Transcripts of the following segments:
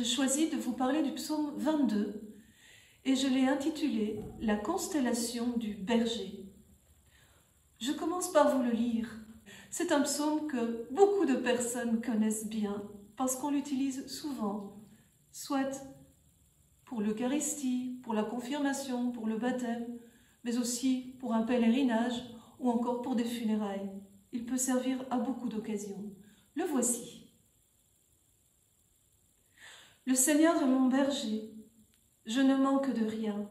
je choisis de vous parler du psaume 22 et je l'ai intitulé « La constellation du berger ». Je commence par vous le lire. C'est un psaume que beaucoup de personnes connaissent bien parce qu'on l'utilise souvent, soit pour l'Eucharistie, pour la confirmation, pour le baptême, mais aussi pour un pèlerinage ou encore pour des funérailles. Il peut servir à beaucoup d'occasions. Le voici. Le Seigneur est mon berger, je ne manque de rien.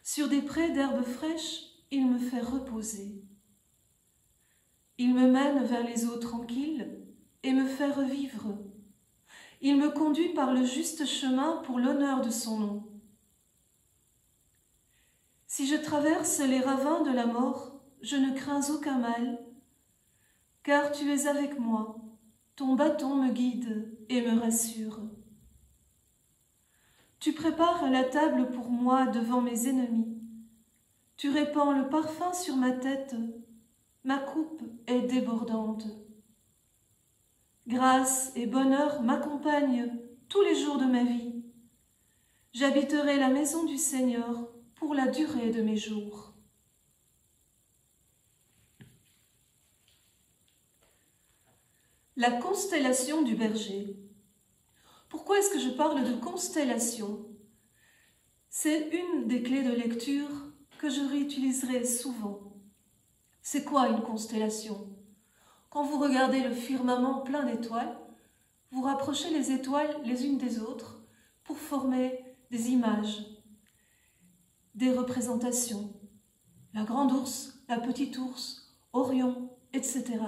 Sur des prés d'herbes fraîches, il me fait reposer. Il me mène vers les eaux tranquilles et me fait revivre. Il me conduit par le juste chemin pour l'honneur de son nom. Si je traverse les ravins de la mort, je ne crains aucun mal, car tu es avec moi, ton bâton me guide et me rassure. Tu prépares la table pour moi devant mes ennemis. Tu répands le parfum sur ma tête, ma coupe est débordante. Grâce et bonheur m'accompagnent tous les jours de ma vie. J'habiterai la maison du Seigneur pour la durée de mes jours. La constellation du berger. Pourquoi est-ce que je parle de constellation? C'est une des clés de lecture que je réutiliserai souvent. C'est quoi une constellation? Quand vous regardez le firmament plein d'étoiles, vous rapprochez les étoiles les unes des autres pour former des images, des représentations. La grande ours, la petite ours, Orion, etc.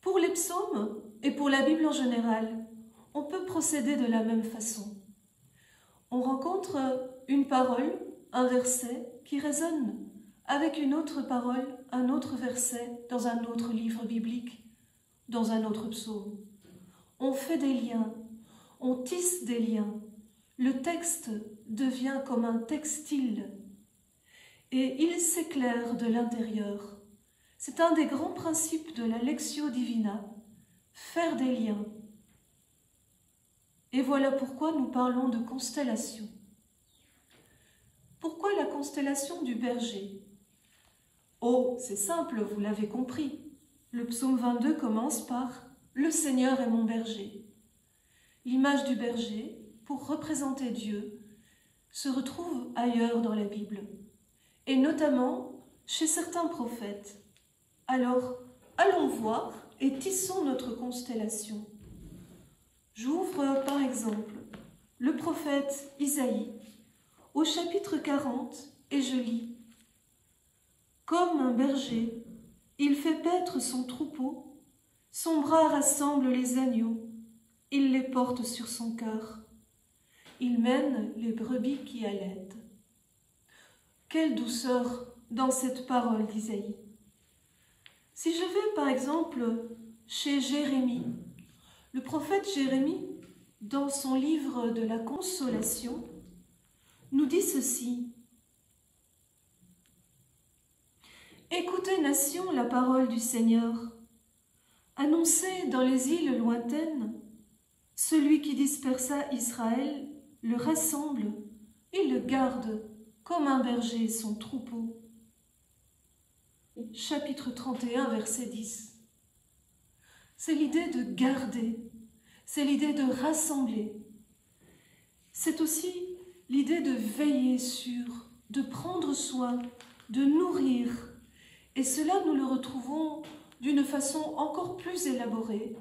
Pour les psaumes et pour la Bible en général, on peut procéder de la même façon. On rencontre une parole, un verset qui résonne avec une autre parole, un autre verset dans un autre livre biblique, dans un autre psaume. On fait des liens, on tisse des liens. Le texte devient comme un textile et il s'éclaire de l'intérieur. C'est un des grands principes de la Lectio Divina, faire des liens. Et voilà pourquoi nous parlons de constellation. Pourquoi la constellation du berger? Oh, c'est simple, vous l'avez compris. Le psaume 22 commence par « Le Seigneur est mon berger ». L'image du berger, pour représenter Dieu, se retrouve ailleurs dans la Bible, et notamment chez certains prophètes. Alors, allons voir et tissons notre constellation. J'ouvre par exemple le prophète Isaïe au chapitre 40 et je lis « Comme un berger, il fait paître son troupeau, son bras rassemble les agneaux, il les porte sur son cœur, il mène les brebis qui allaitent. » Quelle douceur dans cette parole d'Isaïe! Si je vais par exemple chez Jérémie, le prophète Jérémie, dans son livre de la Consolation, nous dit ceci. « Écoutez, nation, la parole du Seigneur. Annoncez dans les îles lointaines, celui qui dispersa Israël le rassemble, il le garde comme un berger son troupeau. » Chapitre 31, verset 10. C'est l'idée de garder, c'est l'idée de rassembler. C'est aussi l'idée de veiller sur, de prendre soin, de nourrir. Et cela, nous le retrouvons d'une façon encore plus élaborée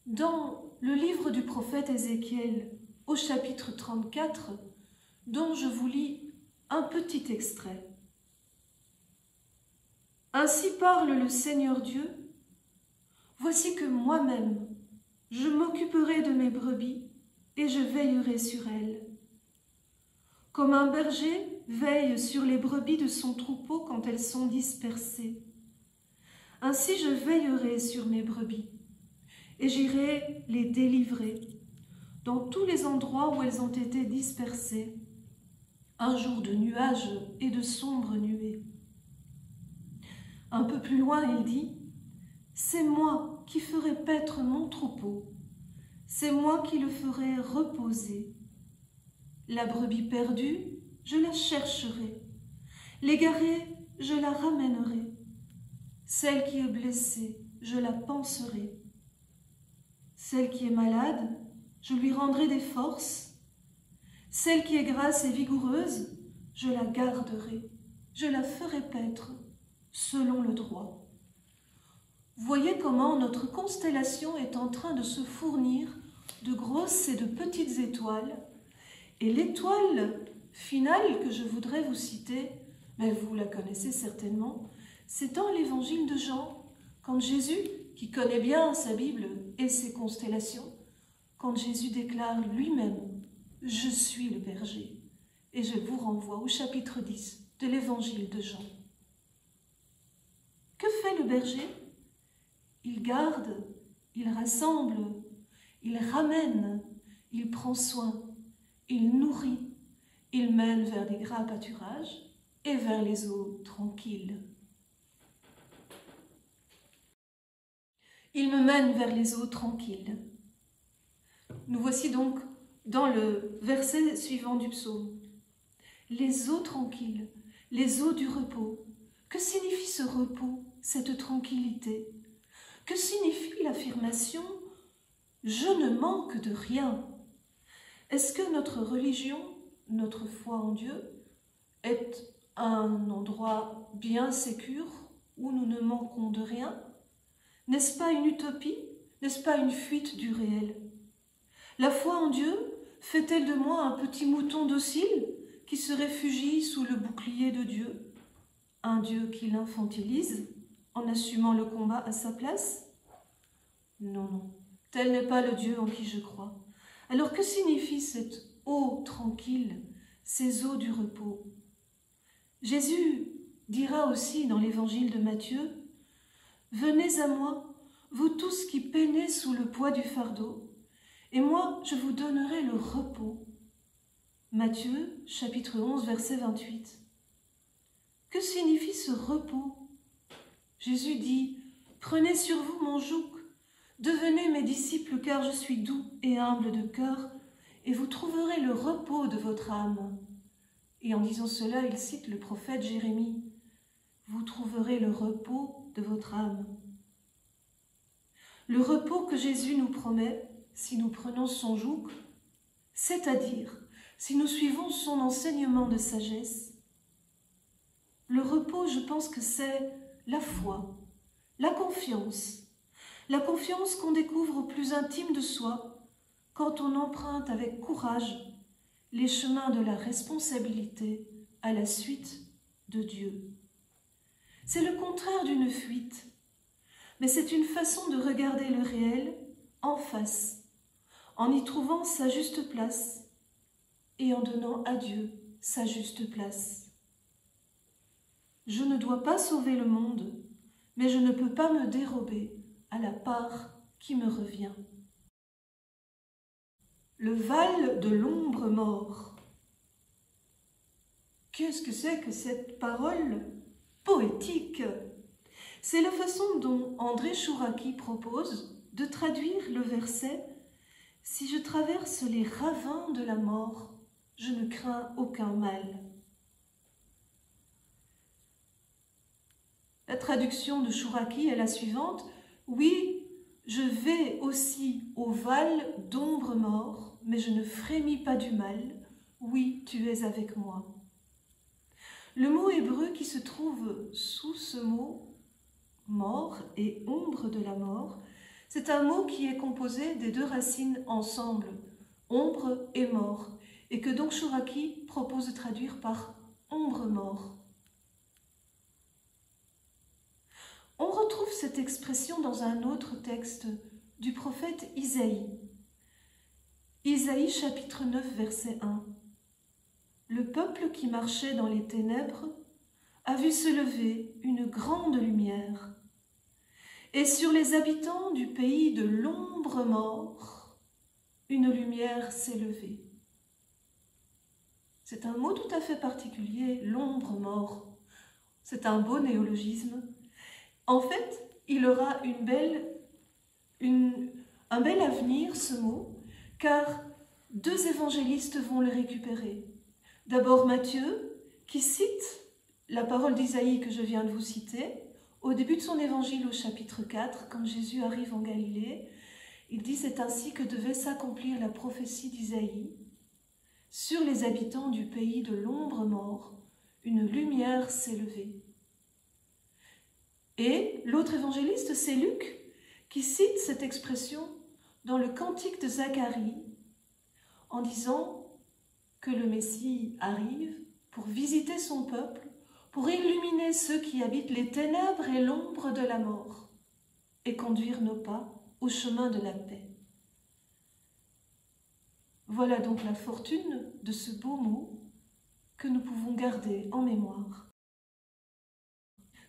dans le livre du prophète Ézéchiel, au chapitre 34, dont je vous lis un petit extrait. « Ainsi parle le Seigneur Dieu, voici que moi-même, je m'occuperai de mes brebis et je veillerai sur elles. Comme un berger veille sur les brebis de son troupeau quand elles sont dispersées. Ainsi je veillerai sur mes brebis et j'irai les délivrer dans tous les endroits où elles ont été dispersées, un jour de nuages et de sombres nuées. » Un peu plus loin, il dit « C'est moi qui ferai paître mon troupeau, c'est moi qui le ferai reposer. La brebis perdue, je la chercherai. L'égarée, je la ramènerai. Celle qui est blessée, je la panserai. Celle qui est malade, je lui rendrai des forces. Celle qui est grasse et vigoureuse, je la garderai. Je la ferai paître selon le droit. Voyez comment notre constellation est en train de se fournir de grosses et de petites étoiles. Et l'étoile finale que je voudrais vous citer, mais vous la connaissez certainement, c'est dans l'évangile de Jean, quand Jésus, qui connaît bien sa Bible et ses constellations, quand Jésus déclare lui-même « Je suis le berger ». Et je vous renvoie au chapitre 10 de l'évangile de Jean. Que fait le berger? Il garde, il rassemble, il ramène, il prend soin, il nourrit, il mène vers des gras pâturages et vers les eaux tranquilles. Il me mène vers les eaux tranquilles. Nous voici donc dans le verset suivant du psaume. Les eaux tranquilles, les eaux du repos. Que signifie ce repos, cette tranquillité? Que signifie l'affirmation « Je ne manque de rien » ? Est-ce que notre religion, notre foi en Dieu, est un endroit bien sécure où nous ne manquons de rien? N'est-ce pas une utopie? N'est-ce pas une fuite du réel? La foi en Dieu fait-elle de moi un petit mouton docile qui se réfugie sous le bouclier de Dieu? Un Dieu qui l'infantilise en assumant le combat à sa place? Non, non, tel n'est pas le Dieu en qui je crois. Alors que signifie cette eau tranquille, ces eaux du repos? Jésus dira aussi dans l'évangile de Matthieu, « Venez à moi, vous tous qui peinez sous le poids du fardeau, et moi je vous donnerai le repos. » Matthieu, chapitre 11, verset 28. Que signifie ce repos? Jésus dit, « Prenez sur vous mon joug, devenez mes disciples car je suis doux et humble de cœur, et vous trouverez le repos de votre âme. » Et en disant cela, il cite le prophète Jérémie, « Vous trouverez le repos de votre âme. » Le repos que Jésus nous promet, si nous prenons son joug, c'est-à-dire si nous suivons son enseignement de sagesse. Le repos, je pense que c'est la foi, la confiance qu'on découvre au plus intime de soi quand on emprunte avec courage les chemins de la responsabilité à la suite de Dieu. C'est le contraire d'une fuite, mais c'est une façon de regarder le réel en face, en y trouvant sa juste place et en donnant à Dieu sa juste place. Je ne dois pas sauver le monde, mais je ne peux pas me dérober à la part qui me revient. Le val de l'ombre mort. Qu'est-ce que c'est que cette parole poétique? C'est la façon dont André Chouraki propose de traduire le verset « Si je traverse les ravins de la mort, je ne crains aucun mal. » La traduction de Chouraki est la suivante. « Oui, je vais aussi au val d'ombre mort, mais je ne frémis pas du mal. Oui, tu es avec moi. » Le mot hébreu qui se trouve sous ce mot « mort » et « ombre de la mort », c'est un mot qui est composé des deux racines ensemble, « ombre » et « mort », et que donc Chouraki propose de traduire par « ombre mort ». On retrouve cette expression dans un autre texte du prophète Isaïe. Isaïe chapitre 9 verset 1. Le peuple qui marchait dans les ténèbres a vu se lever une grande lumière. Et sur les habitants du pays de l'ombre mort, une lumière s'est levée. C'est un mot tout à fait particulier, l'ombre mort. C'est un beau néologisme. En fait, il aura un un bel avenir ce mot, car deux évangélistes vont le récupérer. D'abord Matthieu, qui cite la parole d'Isaïe que je viens de vous citer, au début de son évangile au chapitre 4, quand Jésus arrive en Galilée, il dit « C'est ainsi que devait s'accomplir la prophétie d'Isaïe. Sur les habitants du pays de l'ombre mort, une lumière s'est levée. » Et l'autre évangéliste, c'est Luc, qui cite cette expression dans le cantique de Zacharie, en disant que le Messie arrive pour visiter son peuple, pour illuminer ceux qui habitent les ténèbres et l'ombre de la mort, et conduire nos pas au chemin de la paix. Voilà donc la fortune de ce beau mot que nous pouvons garder en mémoire.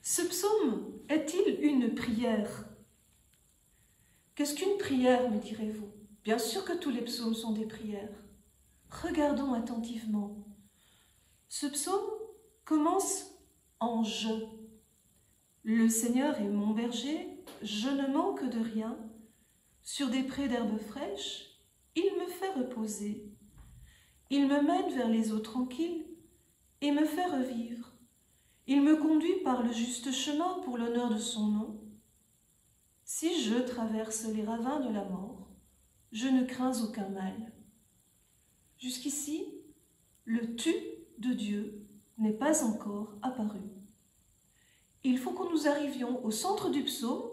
Ce psaume est-il une prière? Qu'est-ce qu'une prière, me direz-vous? Bien sûr que tous les psaumes sont des prières. Regardons attentivement. Ce psaume commence en « je ». Le Seigneur est mon berger, je ne manque de rien. Sur des prés d'herbes fraîches, il me fait reposer. Il me mène vers les eaux tranquilles et me fait revivre. Il me conduit par le juste chemin pour l'honneur de son nom. Si je traverse les ravins de la mort, je ne crains aucun mal. Jusqu'ici, le « tu » de Dieu n'est pas encore apparu. Il faut que nous arrivions au centre du psaume,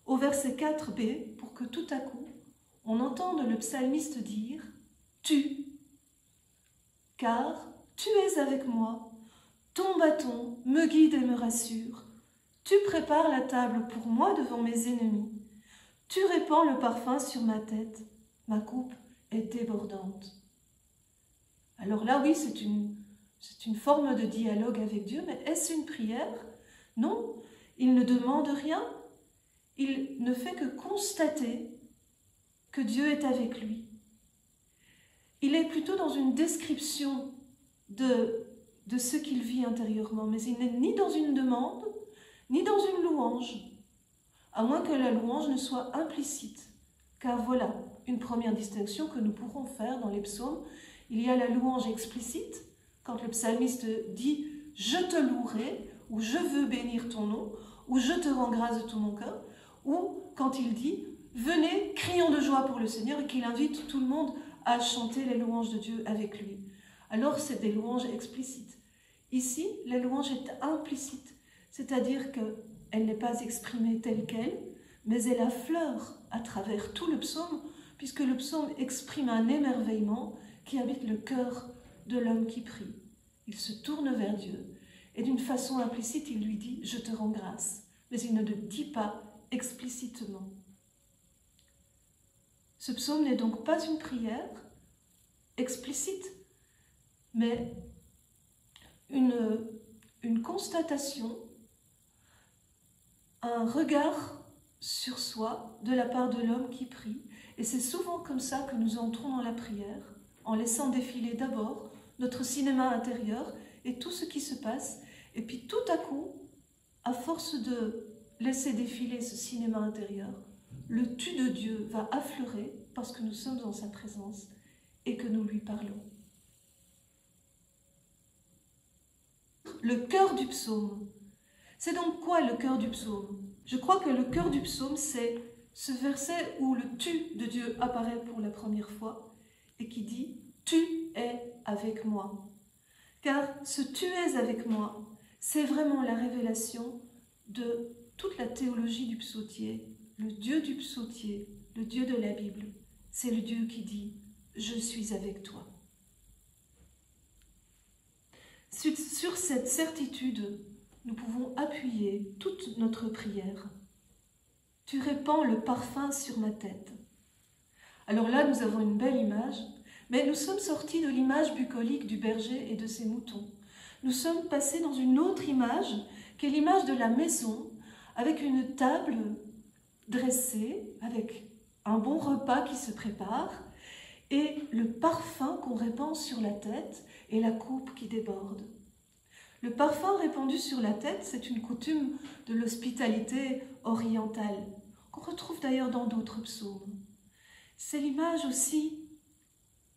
au verset 4b, pour que tout à coup, on entende le psalmiste dire « tu », car tu es avec moi, ton bâton me guide et me rassure. Tu prépares la table pour moi devant mes ennemis. Tu répands le parfum sur ma tête. Ma coupe est débordante. Alors là, oui, c'est une forme de dialogue avec Dieu, mais est-ce une prière? Non, il ne demande rien. Il ne fait que constater que Dieu est avec lui. Il est plutôt dans une description de ce qu'il vit intérieurement, mais il n'est ni dans une demande, ni dans une louange, à moins que la louange ne soit implicite. Car voilà une première distinction que nous pourrons faire dans les psaumes. Il y a la louange explicite, quand le psalmiste dit « je te louerai » ou « je veux bénir ton nom » ou « je te rends grâce de tout mon cœur » ou quand il dit « venez, crions de joie pour le Seigneur » et qu'il invite tout le monde à chanter les louanges de Dieu avec lui. Alors c'est des louanges explicites. Ici, la louange est implicite, c'est-à-dire qu'elle n'est pas exprimée telle qu'elle, mais elle affleure à travers tout le psaume, puisque le psaume exprime un émerveillement qui habite le cœur de l'homme qui prie. Il se tourne vers Dieu, et d'une façon implicite, il lui dit « je te rends grâce », mais il ne le dit pas explicitement. Ce psaume n'est donc pas une prière explicite, mais une constatation, un regard sur soi de la part de l'homme qui prie. Et c'est souvent comme ça que nous entrons dans la prière, en laissant défiler d'abord notre cinéma intérieur et tout ce qui se passe. Et puis tout à coup, à force de laisser défiler ce cinéma intérieur, le « tu » de Dieu va affleurer parce que nous sommes en sa présence et que nous lui parlons. Le cœur du psaume. C'est donc quoi le cœur du psaume? Je crois que le cœur du psaume, c'est ce verset où le « tu » de Dieu apparaît pour la première fois et qui dit « tu es avec moi ». Car ce « tu es avec moi », c'est vraiment la révélation de toute la théologie du psautier. Le Dieu du psautier, le Dieu de la Bible, c'est le Dieu qui dit « je suis avec toi ». Sur cette certitude, nous pouvons appuyer toute notre prière. Tu répands le parfum sur ma tête. Alors là, nous avons une belle image, mais nous sommes sortis de l'image bucolique du berger et de ses moutons. Nous sommes passés dans une autre image, qui est l'image de la maison, avec une table dressée, avec un bon repas qui se prépare, et le parfum qu'on répand sur la tête et la coupe qui déborde. Le parfum répandu sur la tête, c'est une coutume de l'hospitalité orientale, qu'on retrouve d'ailleurs dans d'autres psaumes. C'est l'image aussi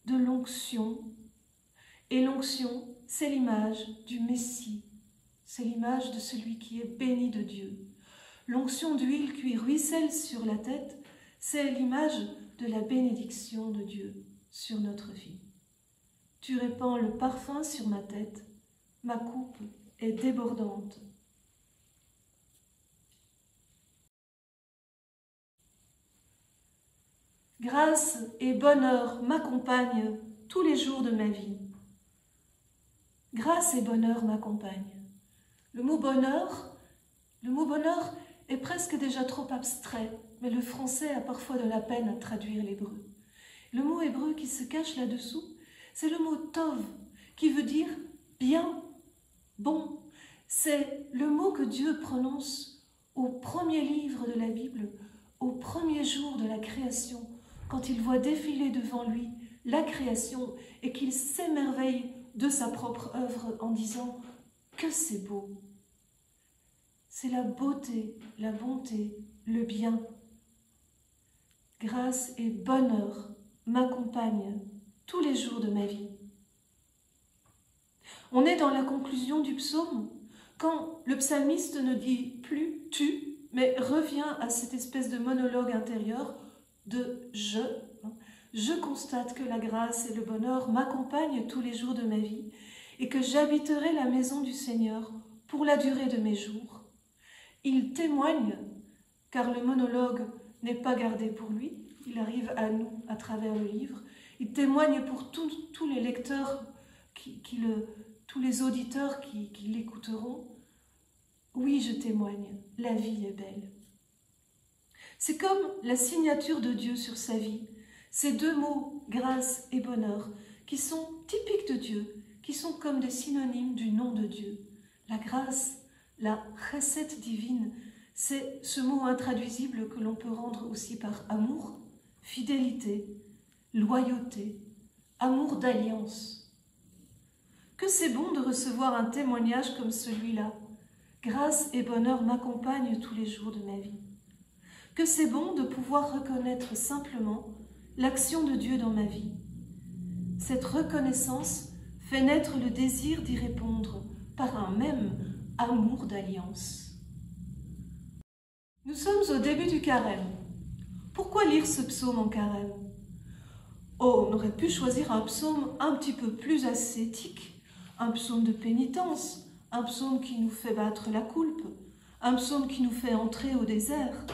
de l'onction. Et l'onction, c'est l'image du Messie. C'est l'image de celui qui est béni de Dieu. L'onction d'huile qui ruisselle sur la tête, c'est l'image de la bénédiction de Dieu sur notre vie. Tu répands le parfum sur ma tête, ma coupe est débordante. Grâce et bonheur m'accompagnent tous les jours de ma vie. Grâce et bonheur m'accompagnent. Le mot bonheur est presque déjà trop abstrait, mais le français a parfois de la peine à traduire l'hébreu. Le mot hébreu qui se cache là-dessous, c'est le mot tov, qui veut dire bien, bon. C'est le mot que Dieu prononce au premier livre de la Bible, au premier jour de la création, quand il voit défiler devant lui la création et qu'il s'émerveille de sa propre œuvre en disant que c'est beau. C'est la beauté, la bonté, le bien. Grâce et bonheur m'accompagnent tous les jours de ma vie. On est dans la conclusion du psaume, quand le psalmiste ne dit plus « tu », mais revient à cette espèce de monologue intérieur de « je ». Je constate que la grâce et le bonheur m'accompagnent tous les jours de ma vie et que j'habiterai la maison du Seigneur pour la durée de mes jours. Il témoigne, car le monologue n'est pas gardé pour lui, il arrive à nous à travers le livre. Il témoigne pour tous les lecteurs, tous les auditeurs qui l'écouteront. Oui, je témoigne, la vie est belle. C'est comme la signature de Dieu sur sa vie. Ces deux mots, grâce et bonheur, qui sont typiques de Dieu, qui sont comme des synonymes du nom de Dieu. La grâce, la chesed divine, c'est ce mot intraduisible que l'on peut rendre aussi par amour, fidélité, loyauté, amour d'alliance. Que c'est bon de recevoir un témoignage comme celui-là. Grâce et bonheur m'accompagnent tous les jours de ma vie. Que c'est bon de pouvoir reconnaître simplement l'action de Dieu dans ma vie. Cette reconnaissance fait naître le désir d'y répondre par un même amour d'alliance. Nous sommes au début du carême. Pourquoi lire ce psaume en carême? Oh, on aurait pu choisir un psaume un petit peu plus ascétique, un psaume de pénitence, un psaume qui nous fait battre la coulpe, un psaume qui nous fait entrer au désert.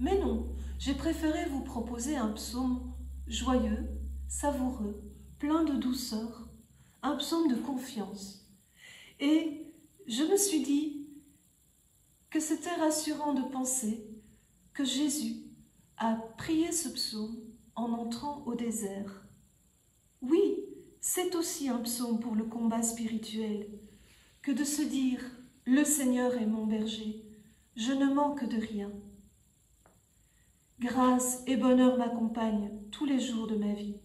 Mais non, j'ai préféré vous proposer un psaume joyeux, savoureux, plein de douceur, un psaume de confiance. Et je me suis dit que c'était rassurant de penser que Jésus a prié ce psaume en entrant au désert. Oui, c'est aussi un psaume pour le combat spirituel que de se dire « Le Seigneur est mon berger, je ne manque de rien ». Grâce et bonheur m'accompagnent tous les jours de ma vie.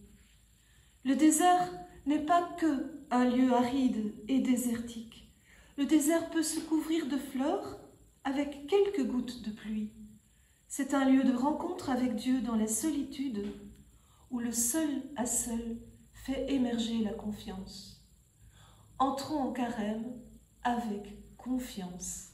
Le désert n'est pas que un lieu aride et désertique. Le désert peut se couvrir de fleurs avec quelques gouttes de pluie. C'est un lieu de rencontre avec Dieu dans la solitude où le seul à seul fait émerger la confiance. Entrons en carême avec confiance.